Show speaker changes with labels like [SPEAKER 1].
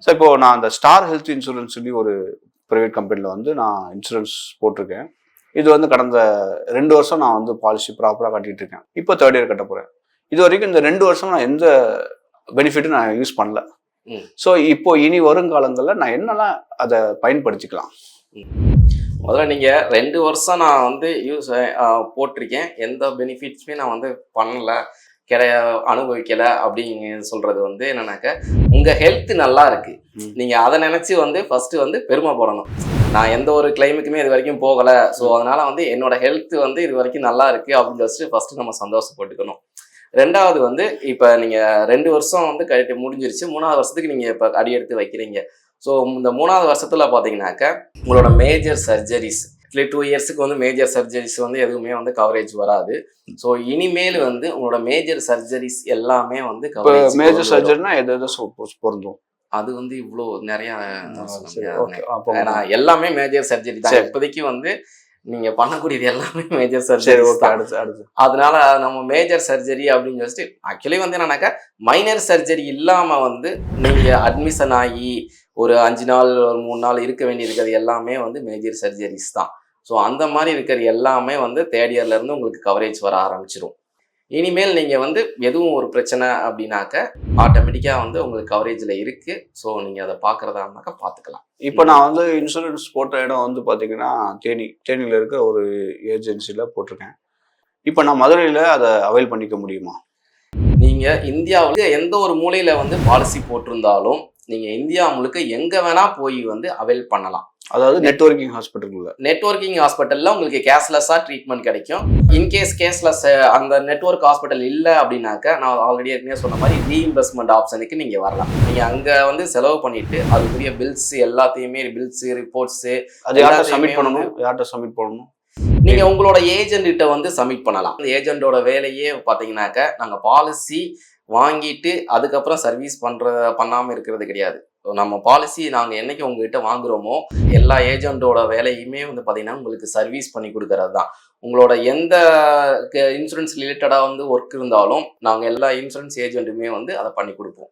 [SPEAKER 1] Sir இப்போ நான் அந்த ஸ்டார் ஹெல்த் இன்சூரன்ஸ் சொல்லி ஒரு ப்ரைவேட் கம்பெனியில் வந்து நான் இன்சூரன்ஸ் போட்டிருக்கேன். இது வந்து கடந்த 2 வருஷம் நான் வந்து பாலிசி ப்ராப்பராக கட்டிட்டு இருக்கேன். இப்போ 3rd இயர் கட்ட போகிறேன். இது வரைக்கும் இந்த 2 வருஷம் நான் எந்த பெனிஃபிட்டும் நான் யூஸ் பண்ணல. ஸோ இப்போ இனி வருங்காலங்களில் நான் என்னெல்லாம் அதை பயன்படுத்திக்கலாம்?
[SPEAKER 2] முதல்ல நீங்கள் 2 வருஷம் நான் வந்து போட்டிருக்கேன், எந்த பெனிஃபிட்ஸுமே நான் வந்து பண்ணலை, அனுபவிக்கலை அப்படிங்க சொல்கிறது வந்து என்னன்னாக்க உங்கள் ஹெல்த் நல்லா இருக்குது. நீங்கள் அதை நினச்சி வந்து ஃபஸ்ட்டு வந்து பெருமைப்படணும். நான் எந்த ஒரு கிளைமுக்குமே இது வரைக்கும் போகலை, ஸோ அதனால் வந்து என்னோட ஹெல்த் வந்து இது வரைக்கும் நல்லா இருக்குது அப்படின்னு வச்சுட்டு ஃபஸ்ட்டு நம்ம சந்தோஷப்பட்டுக்கணும். 2வது வந்து இப்போ நீங்கள் 2 வருஷம் வந்து கழிட்டு முடிஞ்சிருச்சு, 3வது வருஷத்துக்கு நீங்கள் இப்போ அடி எடுத்து வைக்கிறீங்க. ஸோ இந்த 3வது வருஷத்தில் பார்த்தீங்கன்னாக்க உங்களோட மேஜர் சர்ஜரிஸ் 2 இயர்ஸுக்கு வந்து மேஜர் சர்ஜரிஸ் வந்து எதுவுமே வந்து கவரேஜ் வராது. ஸோ இனிமேல் வந்து உங்களோட மேஜர் சர்ஜரிஸ் எல்லாமே வந்து
[SPEAKER 1] கவரேஜ். மேஜர் சர்ஜரினா எது பொருந்தும்?
[SPEAKER 2] அது வந்து இவ்வளோ நிறையா ஏன்னா எல்லாமே மேஜர் சர்ஜரி தான். இப்போதைக்கு வந்து நீங்க பண்ணக்கூடியது எல்லாமே மேஜர் சர்ஜரி. அதனால நம்ம மேஜர் சர்ஜரி அப்படின்னு சொல்லிட்டு ஆக்சுவலி வந்து என்னன்னாக்கா மைனர் சர்ஜரி இல்லாம வந்து நீங்க அட்மிஷன் ஆகி ஒரு 5 நாள் ஒரு 3 நாள் இருக்க வேண்டி இருக்கிறது எல்லாமே வந்து மேஜர் சர்ஜரிஸ் தான். ஸோ அந்த மாதிரி இருக்கிறது எல்லாமே வந்து 3rd இயர்ல இருந்து உங்களுக்கு கவரேஜ் வர ஆரம்பிச்சிடும். இனிமேல் நீங்கள் வந்து எதுவும் ஒரு பிரச்சனை அப்படின்னாக்க ஆட்டோமேட்டிக்காக வந்து உங்களுக்கு கவரேஜில் இருக்குது. ஸோ நீங்கள் அதை பார்க்குறதா இருந்தாக்கா பார்த்துக்கலாம்.
[SPEAKER 1] இப்போ நான் வந்து இன்சூரன்ஸ் போட்ட இடம் வந்து பார்த்தீங்கன்னா தேனியில் இருக்க ஒரு ஏஜென்சியில் போட்டிருக்கேன். இப்போ நான் மதுரையில் அதை அவைல் பண்ணிக்க முடியுமா?
[SPEAKER 2] நீங்கள் இந்தியாவில் எந்த ஒரு மூலையில் வந்து பாலிசி போட்டிருந்தாலும் நீங்கள் இந்தியா முழுக்க எங்கே வேணால் போய் வந்து அவைல் பண்ணலாம்.
[SPEAKER 1] அதாவது நெட்வொர்க்கிங் ஹாஸ்பிட்டல்
[SPEAKER 2] நெட்வொர்க்கிங் ஹாஸ்பிட்டலில் உங்களுக்கு கேஷ்லெஸ்ஸாக ட்ரீட்மெண்ட் கிடைக்கும். இன்கேஸ் கேஷ்லெஸ் அந்த நெட்வொர்க் ஹாஸ்பிட்டல் இல்லை அப்படின்னாக்க நான் ஆல்ரெடி ஏற்கனவே சொன்ன மாதிரி ரீஇம்பர்ஸ்மெண்ட் ஆப்ஷனுக்கு நீங்கள் வரலாம். நீங்கள் அங்கே வந்து செலவு பண்ணிட்டு அதுக்குரிய பில்ஸ் எல்லாத்தையுமே பில்ஸு ரிப்போர்ட்ஸு
[SPEAKER 1] அது யார்கிட்ட சப்மிட் பண்ணணும்?
[SPEAKER 2] நீங்கள் உங்களோட ஏஜென்ட்கிட்ட வந்து சப்மிட் பண்ணலாம். அந்த ஏஜென்ட்டோட வேலையே பார்த்தீங்கன்னாக்க நாங்கள் பாலிசி வாங்கிட்டு அதுக்கப்புறம் சர்வீஸ் பண்ணாமல் இருக்கிறது கிடையாது. நம்ம பாலிசி நாங்கள் என்னைக்கு உங்ககிட்ட வாங்குறோமோ எல்லா ஏஜென்ட்டோட வேலையுமே வந்து பார்த்தீங்கன்னா உங்களுக்கு சர்வீஸ் பண்ணி கொடுக்கறது தான். உங்களோட எந்த இன்சூரன்ஸ் ரிலேட்டடாக வந்து ஒர்க் இருந்தாலும் நாங்கள் எல்லா இன்சூரன்ஸ் ஏஜென்ட்டுமே வந்து அதை பண்ணி கொடுப்போம்.